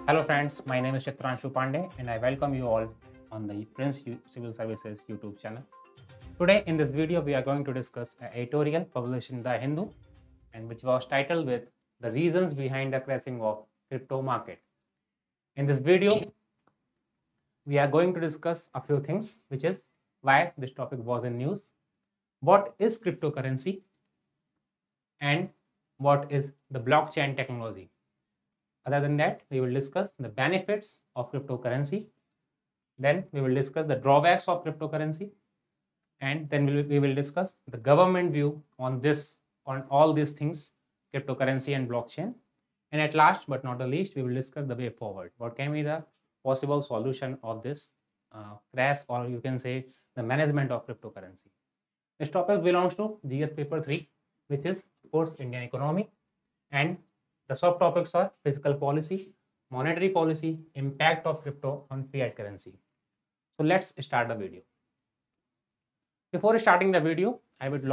Hello friends, my name is Chitranshu Pandey and I welcome you all on the Prince Civil Services YouTube channel. Today in this video we are going to discuss an editorial published in The Hindu and which was titled with the reasons behind the crashing of crypto market. In this video we are going to discuss a few things, which is why this topic was in news, what is cryptocurrency, and what is the blockchain technology. Other than that, we will discuss the benefits of cryptocurrency. Then we will discuss the drawbacks of cryptocurrency. And then we will discuss the government view on all these things, cryptocurrency and blockchain. And at last but not the least, we will discuss the way forward. What can be the possible solution of this crash, or you can say the management of cryptocurrency. This topic belongs to GS paper 3, which is of course Indian economy, and the subtopics are fiscal policy, monetary policy, impact of crypto on fiat currency. So let's start the video. Before starting the video, I would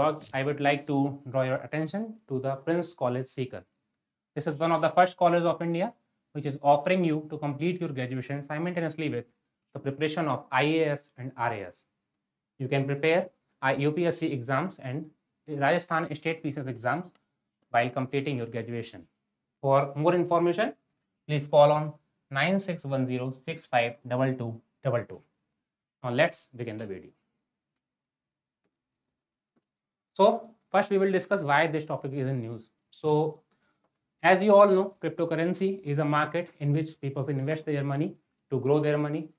like to draw your attention to the Prince College Seeker. This is one of the first colleges of India which is offering you to complete your graduation simultaneously with the preparation of IAS and RAS. You can prepare UPSC exams and Rajasthan State PCS exams while completing your graduation. For more information, please call on 9610652222. Now let's begin the video. So first we will discuss why this topic is in news. So as you all know, cryptocurrency is a market in which people invest their money to grow their money.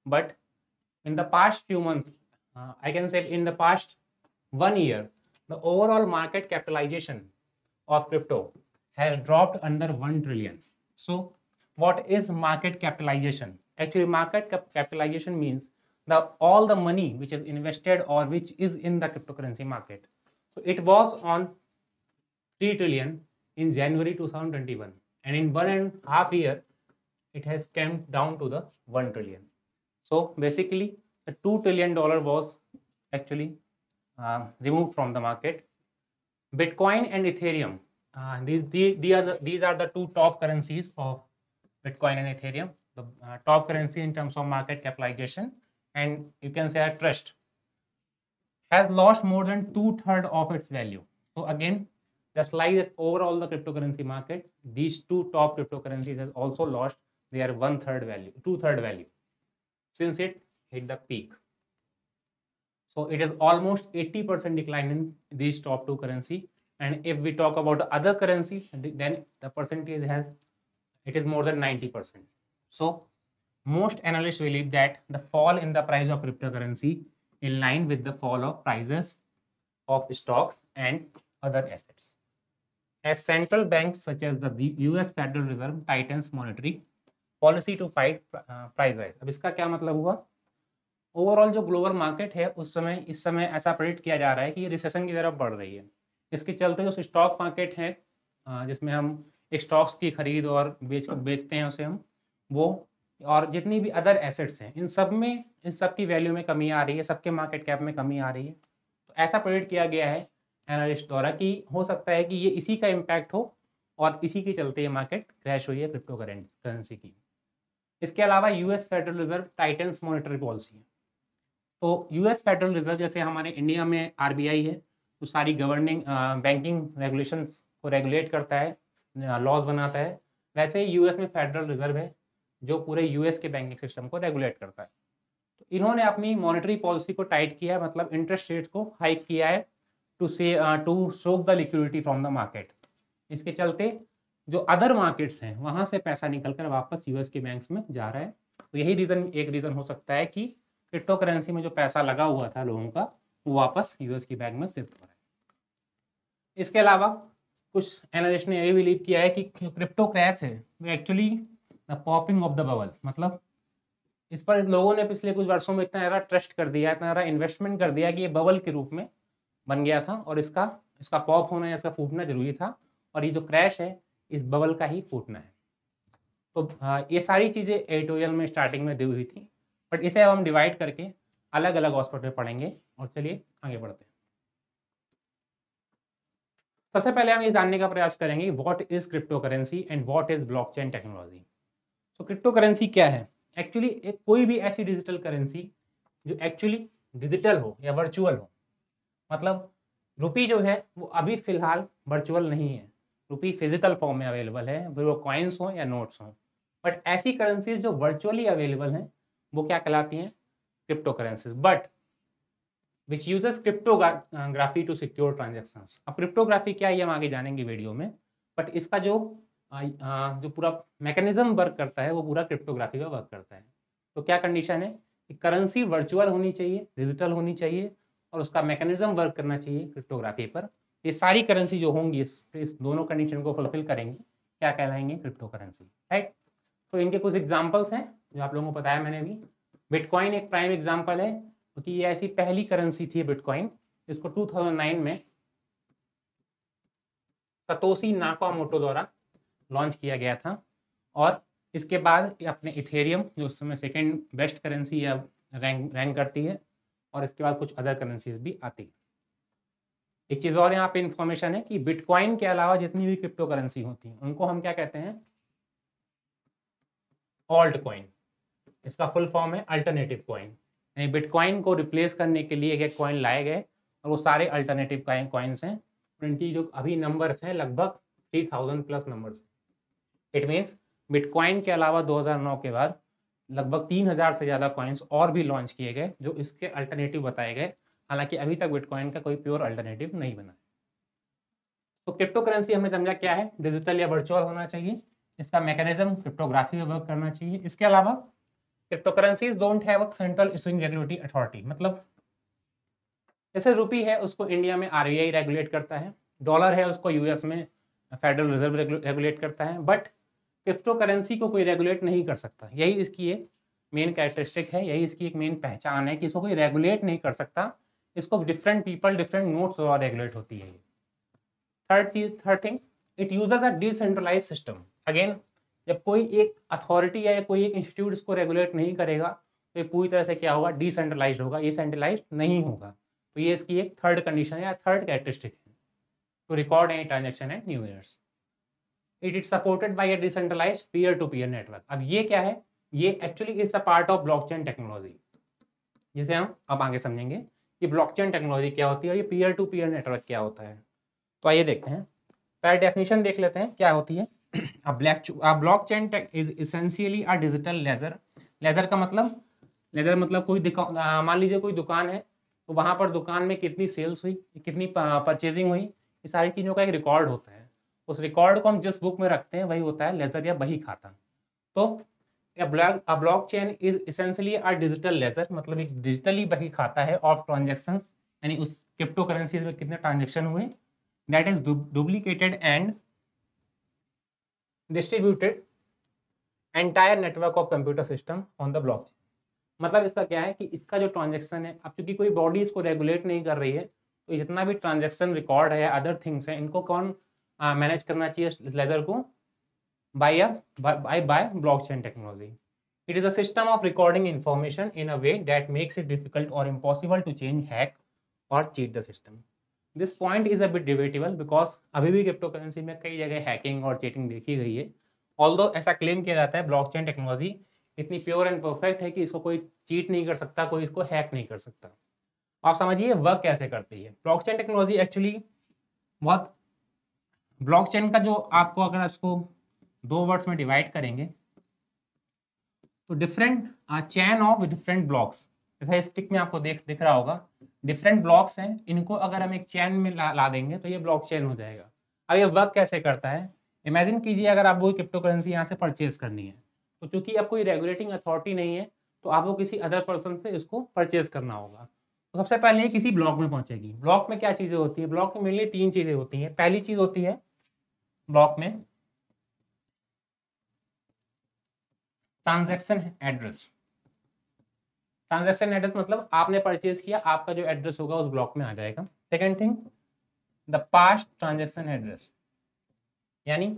But in the past few months, I can say in the past 1 year, the overall market capitalization of crypto has dropped under 1 trillion. So what is market capitalization? Actually, market capitalization means all the money which is invested or which is in the cryptocurrency market. So it was on 3 trillion in January 2021, and in 1.5 years, it has come down to the 1 trillion. So basically, the $2 trillion was actually removed from the market. Bitcoin and Ethereum, these are the two top currencies of Bitcoin and Ethereum. The top currency in terms of market capitalization, and you can say a trust, has lost more than 2/3 of its value. So again, just like overall the cryptocurrency market, these two top cryptocurrencies has also lost their 2/3 value since it hit the peak. So it is almost 80% decline in these top two currency. And if we talk about the other currency, then the percentage it is more than 90%. So most analysts believe that the fall in the price of cryptocurrency in line with the fall of prices of stocks and other assets. As central banks such as the US Federal Reserve tightens monetary policy to fight price rise. अब इसका क्या मतलब हुआ? Overall जो global market है इस समय ऐसा प्रेडिक्ट किया जा रहा है कि ये रिसेशन की तरफ बढ़ रही है. इसके चलते जो स्टॉक मार्केट है जिसमें हम स्टॉक्स की खरीद और बेचते हैं उसे हम वो, और जितनी भी अदर एसेट्स हैं इन सब की वैल्यू में कमी आ रही है, सबके मार्केट कैप में कमी आ रही है. तो ऐसा प्रेडिक्ट किया गया है एनालिस्ट द्वारा कि हो सकता है कि ये इसी का इम्पैक्ट हो और इसी के चलते ये मार्केट क्रैश हुई है क्रिप्टो करेंसी की. इसके अलावा US federal reserve titans monetary policy. तो यूएस फेडरल रिजर्व जैसे हमारे इंडिया में आरबीआई है, तो सारी गवर्निंग बैंकिंग रेगुलेशंस को रेगुलेट करता है, लॉज बनाता है. वैसे ही यूएस में फेडरल रिजर्व है जो पूरे यूएस के बैंकिंग सिस्टम को रेगुलेट करता है. तो इन्होंने अपनी मॉनेटरी पॉलिसी को टाइट किया है, मतलब इंटरेस्ट रेट को हाइक किया है to soak the liquidity from the market. इसके चलते जो अदर मार्केट्स हैं वहाँ से पैसा निकलकर वापस यूएस के बैंक्स में जा रहा है. तो यही एक रीज़न हो सकता है कि क्रिप्टो करेंसी में जो पैसा लगा हुआ था लोगों का वो वापस यूएस की बैंक में शिफ्ट हो रहा है. इसके अलावा कुछ एनालिस्ट ने ये बिलीव किया है कि क्रिप्टो क्रैश है वो actually the popping of the bubble. मतलब इस पर लोगों ने पिछले कुछ वर्षों में इतना ज़्यादा ट्रस्ट कर दिया, इतना ज़्यादा इन्वेस्टमेंट कर दिया कि ये बबल के रूप में बन गया था और इसका पॉप होना या इसका फूटना जरूरी था, और ये जो क्रैश है इस बबल का ही फूटना है. तो ये सारी चीज़ें एडिटोरियल में स्टार्टिंग में दी हुई थी, बट इसे हम डिवाइड करके अलग अलग हॉस्पिटल में पढ़ेंगे. और चलिए आगे बढ़ते हैं. सबसे पहले हम ये जानने का प्रयास करेंगे what is crypto currency and what is blockchain technology. तो क्रिप्टो करेंसी क्या है? एक्चुअली एक कोई भी ऐसी डिजिटल करेंसी जो एक्चुअली डिजिटल हो या वर्चुअल हो। मतलब रुपी जो है वो अभी फिलहाल वर्चुअल नहीं है, रुपी फिजिकल फॉर्म में अवेलेबल है, वो कॉइन्स हो या नोट्स हो। बट ऐसी करेंसीज जो वर्चुअली अवेलेबल हैं वो क्या कहलाती हैं? Crypto currencies, but which uses cryptography to secure transactions. अब क्रिप्टोग्राफी क्या है ये हम आगे जानेंगे वीडियो में, बट इसका जो पूरा मैकेनिज्म वर्क करता है वो पूरा क्रिप्टोग्राफी का वर्क करता है। तो क्या कंडीशन है कि करेंसी वर्चुअल होनी चाहिए, डिजिटल होनी चाहिए, और उसका मैकेनिज्म वर्क करना चाहिए क्रिप्टोग्राफी पर। ये सारी करेंसी जो होंगी इस दोनों कंडीशन को फुलफिल करेंगी, क्या कहलाएंगे? Cryptocurrency, right. तो इनके कुछ एग्जांपल्स हैं जो आप लोगों को बताया मैंने भी। बिटकॉइन एक प्राइम एग्जांपल है, क्योंकि ये ऐसी पहली करेंसी थी बिटकॉइन, जिसको 2009 में सतोशी नाकामोटो द्वारा लॉन्च किया गया था। और इसके बाद अपने इथेरियम जो उस समय सेकेंड बेस्ट करेंसी या रैंक करती है, और इसके बाद कुछ अदर करेंसीज भी आती है। एक चीज़ और यहाँ पे इंफॉर्मेशन है कि बिटकॉइन के अलावा जितनी भी क्रिप्टो करेंसी होती हैं उनको हम क्या कहते हैं? Alt coin. इसका फुल फॉर्म है अल्टरनेटिव कॉइन। यानी बिटकॉइन को रिप्लेस करने के लिए एक कॉइन लाए गए, और वो सारे अल्टरनेटिव कॉइन्स हैं। उनकी जो अभी नंबर्स हैं लगभग 3000 plus numbers. It means bitcoin के अलावा 2009 के बाद लगभग 3000 से ज़्यादा कॉइन्स और भी लॉन्च किए गए जो इसके अल्टरनेटिव बताए गए। हालांकि अभी तक बिटकॉइन का कोई प्योर अल्टरनेटिव नहीं बना। तो क्रिप्टो करेंसी हमने समझा क्या है, डिजिटल या वर्चुअल होना चाहिए, इसका मैकेनिज्म क्रिप्टोग्राफी में वर्क करना चाहिए। इसके अलावा crypto currencies don't have a central issuing regulatory authority. मतलब जैसे रुपी है उसको इंडिया में आरबीआई रेगुलेट करता है, डॉलर है उसको यूएस में फेडरल रिजर्व रेगुलेट करता है, बट क्रिप्टो करेंसी को कोई रेगुलेट नहीं कर सकता। यही इसकी एक मेन कैरेक्टरिस्टिक है, यही इसकी एक मेन पहचान है कि इसको कोई रेगुलेट नहीं कर सकता। इसको डिफरेंट पीपल डिफरेंट नोट्स द्वारा रेगुलेट होती है। Third thing, it uses a decentralize system. Again, जब कोई एक अथॉरिटी या कोई एक इंस्टीट्यूट इसको रेगुलेट नहीं करेगा तो ये पूरी तरह से क्या होगा? डिसेंट्रलाइज्ड होगा, ये सेंट्रलाइज्ड नहीं होगा। तो ये इसकी एक थर्ड कंडीशन है या थर्ड कैरेक्टरिस्टिक है to record any transaction at new years. It is supported by a decentralized peer to peer network. अब ये क्या है? ये actually is a part of blockchain technology, जिसे हम अब आगे समझेंगे कि ब्लॉकचेन टेक्नोलॉजी क्या होती है और ये पीयर टू पीयर नेटवर्क क्या होता है। तो आइए देखते हैं, पहले डेफिनेशन देख लेते हैं क्या होती है। Blockchain is essentially a digital ledger. Ledger का मतलब, लेजर मतलब कोई मान लीजिए कोई दुकान है, तो वहाँ पर दुकान में कितनी सेल्स हुई, कितनी परचेजिंग हुई, ये सारी चीज़ों का एक रिकॉर्ड होता है। उस रिकॉर्ड को हम जिस बुक में रखते हैं वही होता है लेजर या बही खाता। तो blockchain is essentially a digital ledger, मतलब एक डिजिटली बही खाता है ऑफ ट्रांजेक्शंस, यानी उस क्रिप्टो करेंसीज में कितने ट्रांजेक्शन हुए, that is duplicated and distributed entire network of computer system on the blockchain. मतलब इसका क्या है कि इसका जो ट्रांजेक्शन है, अब चूंकि कोई बॉडी इसको रेगुलेट नहीं कर रही है, तो जितना भी ट्रांजेक्शन रिकॉर्ड है, अदर थिंग्स हैं, इनको कौन मैनेज करना चाहिए इस लेजर को? By blockchain technology. It is a system of recording information in a way that makes it difficult or impossible to change, hack or cheat the system. This point is a bit debatable because अभी भी crypto currency में कई जगह hacking और cheating देखी गई है। Although ऐसा क्लेम किया जाता है ब्लॉकचेन टेक्नोलॉजी इतनी प्योर एंड परफेक्ट है कि इसको कोई चीट नहीं कर सकता, कोई इसको हैक नहीं कर सकता। आप समझिए वर्क कैसे करती है ब्लॉकचेन टेक्नोलॉजी। एक्चुअली बहुत, ब्लॉकचेन का जो आपको अगर इसको दो वर्ड्स में डिवाइड करेंगे तो different chain of different blocks, जैसा इस पिक में आपको दिख रहा होगा, डिफरेंट ब्लॉक्स हैं, इनको अगर हम एक चैन में ला देंगे तो ये ब्लॉक चैन हो जाएगा। अब ये वर्क कैसे करता है, इमेजिन कीजिए अगर आप वो क्रिप्टो करेंसी यहाँ से परचेज करनी है, तो चूंकि अब कोई रेगुलेटिंग अथॉरिटी नहीं है तो आपको किसी अदर पर्सन से इसको परचेज करना होगा। तो सबसे पहले किसी ब्लॉक में पहुंचेगी। ब्लॉक में क्या चीज़ें होती है? ब्लॉक में मेनली तीन चीज़ें होती हैं। पहली चीज़ होती है ब्लॉक में ट्रांजैक्शन एड्रेस। ट्रांजैक्शन एड्रेस मतलब आपने परचेज किया, आपका जो एड्रेस होगा उस ब्लॉक में आ जाएगा। Second thing, the past transaction address, यानी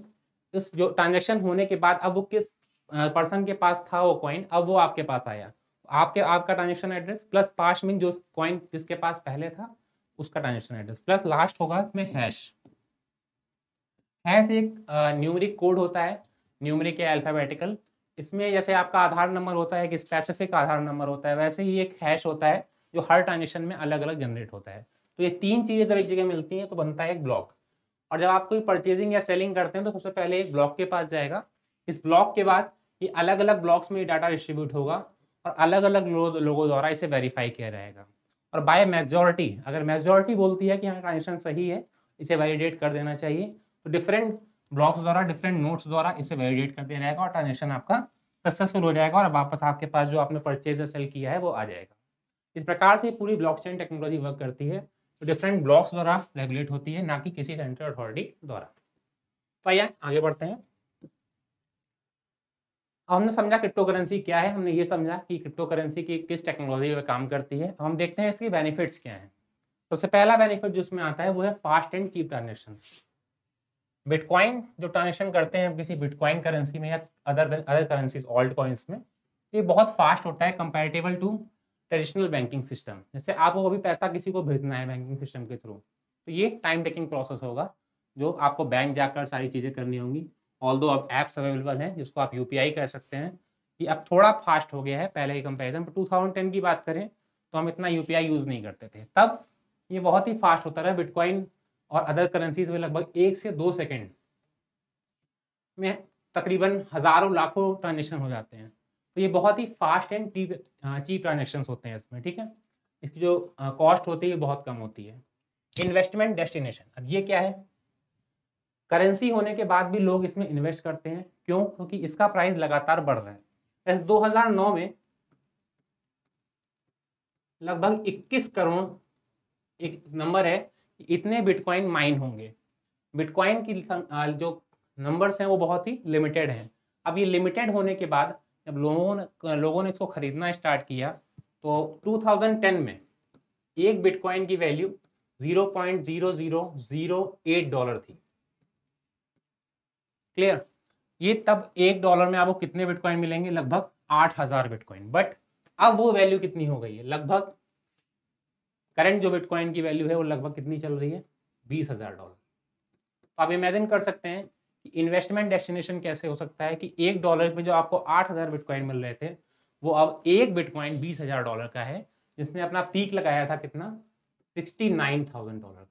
उस जो ट्रांजैक्शन होने के बाद अब वो किस पर्सन के पास था वो कॉइन, अब वो आपके पास आया, आपका transaction address plus past mean जो कॉइन जिसके पास पहले था उसका ट्रांजैक्शन एड्रेस, प्लस लास्ट होगा इसमें हैश। हैश एक न्यूमेरिक कोड होता है, न्यूमेरिक या अल्फाबेटिकल, इसमें जैसे आपका आधार नंबर होता है, एक स्पेसिफिक आधार नंबर होता है, वैसे ही एक हैश होता है जो हर ट्रांजेक्शन में अलग अलग जनरेट होता है। तो ये तीन चीज़ें जब एक जगह मिलती हैं तो बनता है एक ब्लॉक। और जब आप कोई परचेजिंग या सेलिंग करते हैं तो सबसे पहले एक ब्लॉक के पास जाएगा। इस ब्लॉक के बाद ये अलग अलग ब्लॉक्स में डाटा डिस्ट्रीब्यूट होगा और अलग अलग लोगों द्वारा इसे वेरीफाई किया जाएगा। और बाय मेजॉरिटी, अगर मेजॉरिटी बोलती है कि हाँ ट्रांजेक्शन सही है, इसे वैलिडेट कर देना चाहिए, तो डिफरेंट ब्लॉक्स द्वारा, डिफरेंट नोट्स द्वारा इसे वैलिडेट कर दिया जाएगा और ट्रांजेक्शन आपका सक्सेसफुल हो जाएगा और वापस आपके पास जो आपने परचेज या सेल किया है वो आ जाएगा। इस प्रकार से पूरी ब्लॉकचेन टेक्नोलॉजी वर्क करती है, तो डिफरेंट ब्लॉक्स द्वारा रेगुलेट होती है, ना कि किसी सेंट्रल अथॉरिटी द्वारा। तो आइए आगे बढ़ते हैं। हमने समझा क्रिप्टो करेंसी क्या है, हमने ये समझा कि क्रिप्टो करेंसी की किस टेक्नोलॉजी में काम करती है। हम देखते हैं इसके बेनिफिट्स क्या हैं। सबसे पहला बेनिफिट जो इसमें आता है वो है fast and cheap transaction. Bitcoin जो ट्रांजेक्शन करते हैं किसी बिटकॉइन करेंसी में या अदर करेंसीज ऑल्ट कॉइन्स में, ये बहुत फास्ट होता है कंपैरेटिबल टू ट्रेडिशनल बैंकिंग सिस्टम। जैसे आपको कभी पैसा किसी को भेजना है बैंकिंग सिस्टम के थ्रू, तो ये टाइम टेकिंग प्रोसेस होगा, जो आपको बैंक जाकर सारी चीज़ें करनी होंगी। ऑल्दो अब ऐप्स अवेलेबल हैं जिसको आप यूपीआई कह सकते हैं, कि अब थोड़ा फास्ट हो गया है पहले की कंपैरिजन। पर 2010 की बात करें तो हम इतना यूपीआई यूज़ नहीं करते थे, तब ये बहुत ही फास्ट होता रहा। बिटकॉइन और अदर करेंसीज में लगभग 1 से 2 सेकेंड में तकरीबन हज़ारों लाखों ट्रांजेक्शन हो जाते हैं। तो ये बहुत ही फास्ट एंड चीप ट्रांजेक्शन्स होते हैं इसमें, ठीक है। इसकी जो कॉस्ट होती है बहुत कम होती है। इन्वेस्टमेंट डेस्टिनेशन, अब ये क्या है? करेंसी होने के बाद भी लोग इसमें इन्वेस्ट करते हैं, क्यों? क्योंकि इसका प्राइस लगातार बढ़ रहा है। जैसे 2009 में लगभग 21 करोड़ एक नंबर है, इतने बिटकॉइन माइन होंगे। बिटकॉइन की जो नंबर्स हैं वो बहुत ही लिमिटेड हैं। अब ये लिमिटेड होने के बाद जब लोगों ने इसको खरीदना स्टार्ट किया, तो 2010 में एक बिटकॉइन की वैल्यू $0.0008 थी। क्लियर? ये तब $1 में आपको कितने बिटकॉइन मिलेंगे? लगभग 8000 बिटकॉइन। बट अब वो वैल्यू कितनी हो गई है? लगभग करंट जो बिटकॉइन की वैल्यू है वो लगभग कितनी चल रही है? $20,000। तो आप इमेजिन कर सकते हैं कि इन्वेस्टमेंट डेस्टिनेशन कैसे हो सकता है कि $1 में जो आपको 8000 बिटकॉइन मिल रहे थे, वो अब एक बिटकॉइन $20,000 का है, जिसने अपना पीक लगाया था कितना? $69,000 का।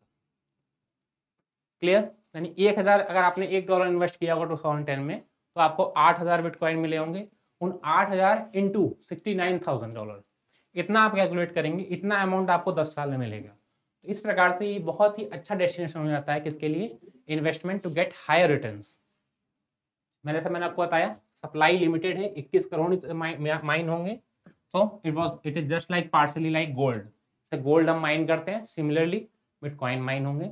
क्लियर? यानी 1000 अगर आपने $1 इन्वेस्ट किया होगा 2010 में, तो आपको 8000 बिटकॉइन मिले होंगे। उन 8000 इंटू $69,000, इतना आप कैलकुलेट करेंगे, इतना अमाउंट आपको 10 साल में मिलेगा। तो इस प्रकार से ये बहुत ही अच्छा डेस्टिनेशन हो जाता है किसके लिए? Investment to get higher returns. मैंने आपको बताया सप्लाई लिमिटेड है, 21 करोड़ माइन होंगे। तो it is just like partially like gold. Gold हम माइन करते हैं, सिमिलरली बिटकॉइन माइन होंगे।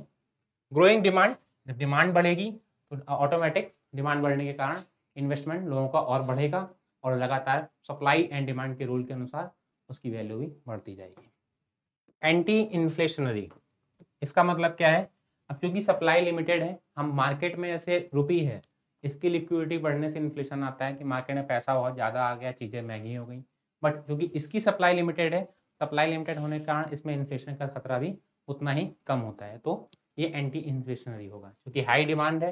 ग्रोइंग डिमांड, जब डिमांड बढ़ेगी तो ऑटोमेटिक डिमांड बढ़ने के कारण इन्वेस्टमेंट लोगों का और बढ़ेगा, और लगातार सप्लाई एंड डिमांड के रूल के अनुसार उसकी वैल्यू भी बढ़ती जाएगी। एंटी इन्फ्लेशनरी, इसका मतलब क्या है? अब क्योंकि सप्लाई लिमिटेड है, हम मार्केट में ऐसे रुपी है, इसकी लिक्विडिटी बढ़ने से इन्फ्लेशन आता है कि मार्केट में पैसा बहुत ज़्यादा आ गया, चीज़ें महंगी हो गई। बट क्योंकि इसकी सप्लाई लिमिटेड है, सप्लाई लिमिटेड होने के कारण इसमें इन्फ्लेशन का खतरा भी उतना ही कम होता है। तो ये एंटी इन्फ्लेशनरी होगा, क्योंकि हाई डिमांड है।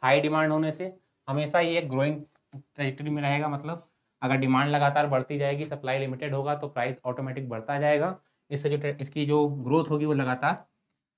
हाई डिमांड होने से हमेशा ये ग्रोइंग ट्रेजेक्टरी में रहेगा। मतलब अगर डिमांड लगातार बढ़ती जाएगी, सप्लाई लिमिटेड होगा, तो प्राइस ऑटोमेटिक बढ़ता जाएगा। इससे जो इसकी जो ग्रोथ होगी वो लगातार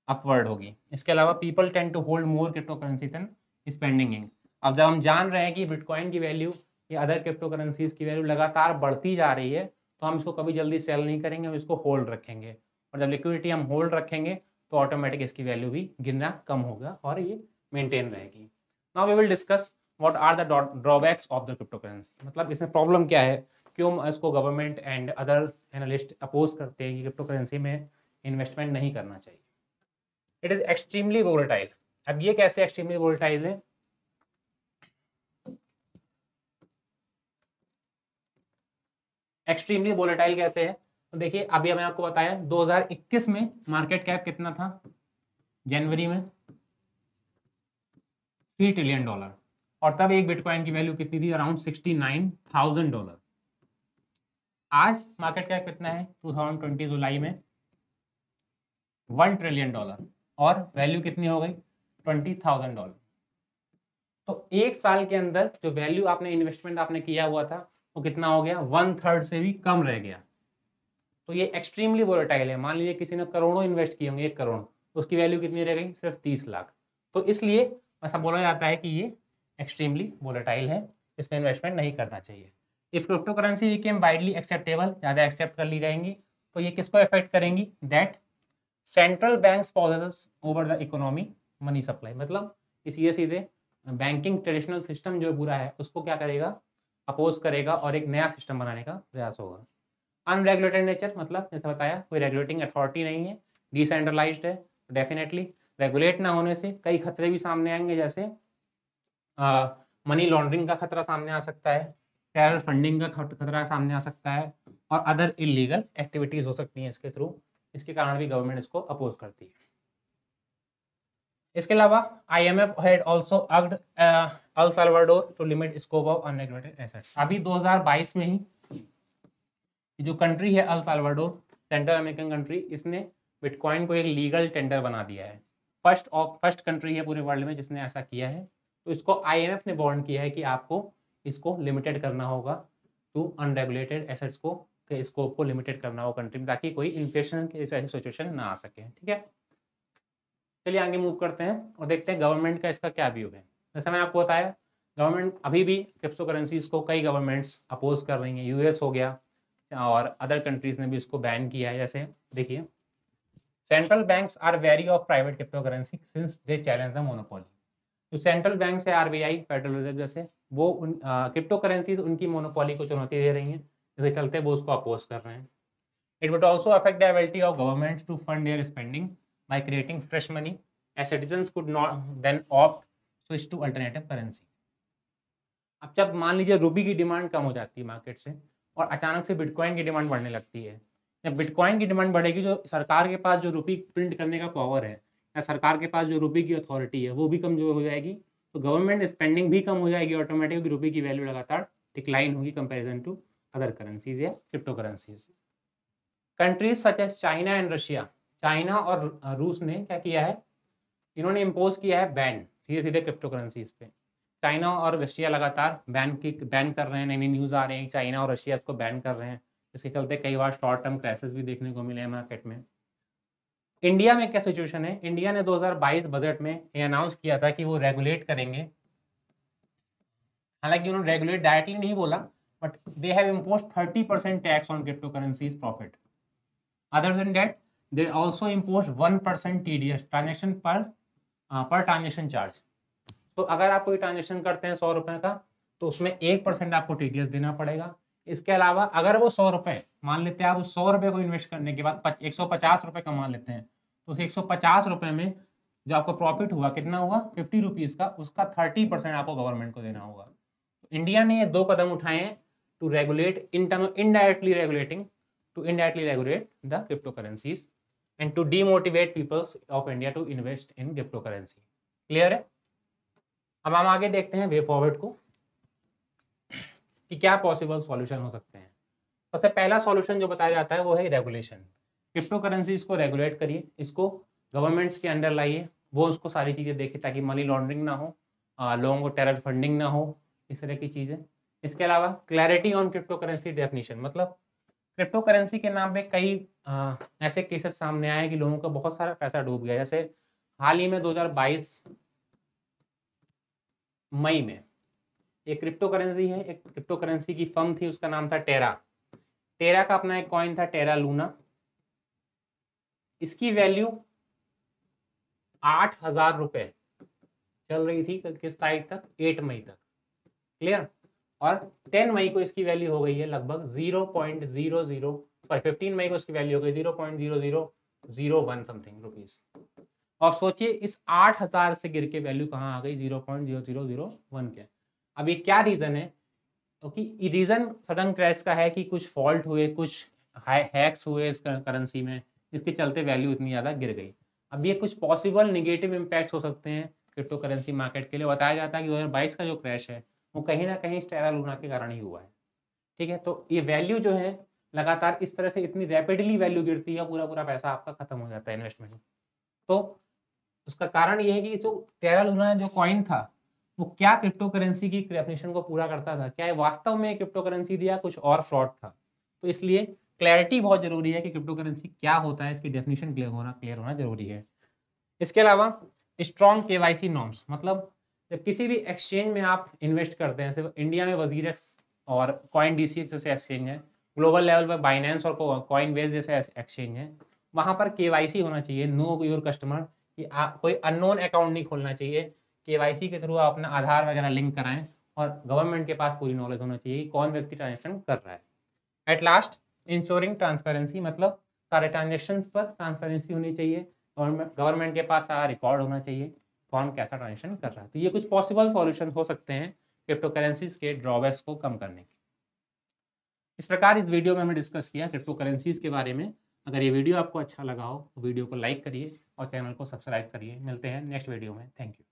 अपवर्ड होगी। इसके अलावा people tend to hold more crypto currency than spending in. अब जब हम जान रहे हैं कि बिटकॉइन की वैल्यू या अदर क्रिप्टो करेंसीज की वैल्यू लगातार बढ़ती जा रही है, तो हम इसको कभी जल्दी सेल नहीं करेंगे, हम इसको होल्ड रखेंगे। और जब लिक्विडिटी हम होल्ड रखेंगे तो ऑटोमेटिक इसकी वैल्यू भी गिरना कम होगा और ये मेंटेन रहेगी। Now we will discuss what are the drawbacks of the crypto currency. मतलब इसमें प्रॉब्लम क्या है, क्यों इसको government and other analyst oppose करते हैं कि क्रिप्टो करेंसी में इन्वेस्टमेंट नहीं करना चाहिए। It is extremely volatile. अब ये कैसे एक्सट्रीमली वोलेटाइल है? एक्सट्रीमली वोलेटाइल कहते हैं, तो देखिए अभी मैंने आपको बताया 2021 में मार्केट कैप कितना था? जनवरी में $3 ट्रिलियन, और तब एक बिटकॉइन की वैल्यू कितनी थी? अराउंड $69,000। आज मार्केट कैप कितना है 2020 जुलाई में? $1 ट्रिलियन, और वैल्यू कितनी हो गई? $20,000। तो एक साल के अंदर जो वैल्यू आपने इन्वेस्टमेंट आपने किया हुआ था वो कितना हो गया, 1/3 से भी कम रह गया। तो ये एक्सट्रीमली वोलेटाइल है। मान लीजिए किसी ने करोड़ों इन्वेस्ट किए होंगे, 1 करोड़, उसकी वैल्यू कितनी रह गई, सिर्फ 30 लाख। तो इसलिए ऐसा बोला जाता है कि ये एक्सट्रीमली वोलेटाइल है, इसमें इन्वेस्टमेंट नहीं करना चाहिए। If crypto currency became widely acceptable, ज़्यादा एक्सेप्ट कर ली जाएंगी, तो ये किसको अफेक्ट करेंगी, that central banks possesses over the economy money supply. मतलब सीधे सीधे बैंकिंग ट्रेडिशनल सिस्टम जो पूरा है उसको क्या करेगा, अपोज करेगा और एक नया सिस्टम बनाने का प्रयास होगा। अनरेगुलेटेड नेचर, मतलब जैसे बताया कोई रेगुलेटिंग अथॉरिटी नहीं है, डिसेंट्रलाइज्ड है, डेफिनेटली रेगुलेट ना होने से कई खतरे भी सामने आएंगे, जैसे मनी लॉन्ड्रिंग का खतरा सामने आ सकता है, टेरर फंडिंग का खतरा सामने आ सकता है, और अदर इलीगल एक्टिविटीज हो सकती हैं इसके थ्रू। इसके कारण भी गवर्नमेंट इसको अपोज करती है। इसके अलावा IMF had also urged El Salvador to limit scope of unregulated assets. अभी 2022 में ही जो कंट्री है El Salvador, central American country, इसने बिटकॉइन को एक लीगल टेंडर बना दिया है। फर्स्ट कंट्री है पूरे वर्ल्ड में जिसने ऐसा किया है। तो इसको IMF ने वार्न किया है कि आपको इसको लिमिटेड करना होगा टू अनरेगुलेटेड एसेट्स को, के स्कोप को लिमिटेड करना होगा कंट्री में, ताकि कोई इन्फ्लेशन की ऐसी सिचुएशन ना आ सके। ठीक है, चलिए आगे मूव करते हैं और देखते हैं गवर्नमेंट का इसका क्या व्यू है। जैसे मैंने आपको बताया, गवर्नमेंट अभी भी क्रिप्टो करेंसीज को कई गवर्नमेंट्स अपोज कर रही हैं। US हो गया और अदर कंट्रीज ने भी इसको बैन किया है। जैसे देखिए, central banks are wary of private crypto currency since they challenge the monopoly. जो सेंट्रल बैंक है, RBI, फेडरल रिजर्व, जैसे वो क्रिप्टो करेंसीज उनकी मोनोपोली को चुनौती दे रही हैं, जिसके चलते वो उसको अपोज कर रहे हैं। It would also affect the ability of government to fund their spending by creating fresh money as citizens could not then opt switch to alternative currency। अब जब मान लीजिए रूबी की डिमांड कम हो जाती है मार्केट से और अचानक से बिटकॉइन की डिमांड बढ़ने लगती है, जब बिटकॉइन की डिमांड बढ़ेगी, जो सरकार के पास जो रूपी प्रिंट करने का पावर है या सरकार के पास जो रूपी की अथॉरिटी है वो भी कमजोर हो जाएगी। तो गवर्नमेंट स्पेंडिंग भी कम हो जाएगी, ऑटोमेटिक रूपी की वैल्यू लगातार डिक्लाइन होगी कंपेरिजन टू अदर करेंसीज या crypto currencies. Countries such as China and Russia, China और रूस ने क्या किया है, इन्होंने इम्पोज किया है बैन सीधे सीधे क्रिप्टो करेंसीज पे। चाइना और रशिया लगातार बैन कर रहे हैं, नई नई न्यूज़ आ रही है चाइना और रशिया इसको बैन कर रहे हैं। इसके चलते कई बार शॉर्ट टर्म क्रैशेस भी देखने को मिले हैं मार्केट में। इंडिया में क्या सिचुएशन है, इंडिया ने 2022 बजट में ये अनाउंस किया था कि वो रेगुलेट करेंगे। हालांकि उन्होंने रेगुलेट डायरेक्टली नहीं बोला, but they have imposed 30% tax on crypto currencies profit. Other than that they also impose 1% TDS transaction per transaction charge. तो अगर आप कोई ट्रांजेक्शन करते हैं 100 रुपये का, तो उसमें 1% आपको TDS देना पड़ेगा। इसके अलावा अगर वो 100 रुपये, मान लेते हैं आप उस 100 रुपये को इन्वेस्ट करने के बाद 150 रुपये कमा लेते हैं, तो उस 150 रुपये में जो आपको प्रॉफिट हुआ कितना हुआ, 50 रुपीज़ का, उसका 30% आपको गवर्नमेंट को देना होगा। इंडिया ने ये 2 कदम उठाए हैं to regulate in term indirectly regulate the crypto currencies and to demotivate people of India to invest in cryptocurrency। Clear है? अब हम आगे देखते हैं वे फॉरवर्ड को कि क्या पॉसिबल सॉल्यूशन हो सकते हैं। सबसे पहला सॉल्यूशन जो बताया जाता है वो है रेगुलेशन। क्रिप्टो करेंसी इसको रेगुलेट करिए, इसको गवर्नमेंट्स के अंडर लाइए, वो उसको सारी चीज़ें देखे ताकि मनी लॉन्ड्रिंग ना हो, लोगों को टेरर फंडिंग ना हो, इस तरह की चीज़ें। इसके अलावा clarity on crypto currency definition, मतलब क्रिप्टो करेंसी के नाम पे कई ऐसे केसेस सामने आए कि लोगों का बहुत सारा पैसा डूब गया। जैसे हाल ही में 2022 मई में एक क्रिप्टो करेंसी है, एक क्रिप्टो करेंसी की फर्म थी, उसका नाम था टेरा। टेरा का अपना एक कॉइन था टेरा लूना। इसकी वैल्यू 8,000 रुपये चल रही थी किस तारीख तक, 8 मई तक। क्लियर? और 10 मई को इसकी वैल्यू हो गई है लगभग 15 मई को इसकी वैल्यू हो गई 0.0001 समथिंग रुपीज। और सोचिए इस 8,000 से गिर के वैल्यू कहाँ आ गई, 0.0001 के। अब ये क्या रीज़न है? क्योंकि रीज़न सडन क्रैश का है कि कुछ फॉल्ट हुए, कुछ हैक्स हुए इस करेंसी में, जिसके चलते वैल्यू इतनी ज़्यादा गिर गई। अब ये कुछ पॉसिबल निगेटिव इम्पैक्ट्स हो सकते हैं क्रिप्टो करेंसी मार्केट के लिए। बताया जाता है कि 2022 का जो क्रैश है वो कहीं ना कहीं टेरा लूना के कारण ही हुआ है। ठीक है, तो ये वैल्यू जो है लगातार इस तरह से इतनी रैपिडली वैल्यू गिरती है, पूरा पूरा पैसा आपका खत्म हो जाता है इन्वेस्टमेंट। तो उसका कारण ये है कि जो टेरा लूना जो कॉइन था वो क्या क्रिप्टो करेंसी की डेफिनेशन को पूरा करता था, क्या ये वास्तव में क्रिप्टो करेंसी थी या कुछ और फ्रॉड था। तो इसलिए क्लैरिटी बहुत जरूरी है कि क्रिप्टो करेंसी क्या होता है, इसकी डेफिनेशन क्लियर होना जरूरी है। इसके अलावा स्ट्रॉन्ग केवाईसी नॉर्म्स, मतलब जब किसी भी एक्सचेंज में आप इन्वेस्ट करते हैं, सिर्फ इंडिया में वजीरेक्स और कॉइन डीसीएक्स जैसे एक्सचेंज है, ग्लोबल लेवल पर बाइनेंस और कॉइन बेस जैसे एक्सचेंज है, वहाँ पर केवाईसी होना चाहिए, नो योर कस्टमर, कि आप कोई अननोन अकाउंट नहीं खोलना चाहिए। केवाईसी के थ्रू आप अपना आधार वगैरह लिंक कराएं और गवर्नमेंट के पास पूरी नॉलेज होना चाहिए कि कौन व्यक्ति ट्रांजेक्शन कर रहा है। एट लास्ट, इंश्योरिंग ट्रांसपेरेंसी, मतलब सारे ट्रांजेक्शन्स पर ट्रांसपेरेंसी होनी चाहिए, गवर्नमेंट के पास सारा रिकॉर्ड होना चाहिए कौन कैसा ट्रांजेक्शन कर रहा है। तो ये कुछ पॉसिबल सॉल्यूशन हो सकते हैं क्रिप्टो करेंसीज के ड्रॉबैक्स को कम करने के। इस प्रकार इस वीडियो में हमने डिस्कस किया क्रिप्टो करेंसीज के बारे में। अगर ये वीडियो आपको अच्छा लगा हो तो वीडियो को लाइक करिए और चैनल को सब्सक्राइब करिए। मिलते हैं नेक्स्ट वीडियो में। Thank you.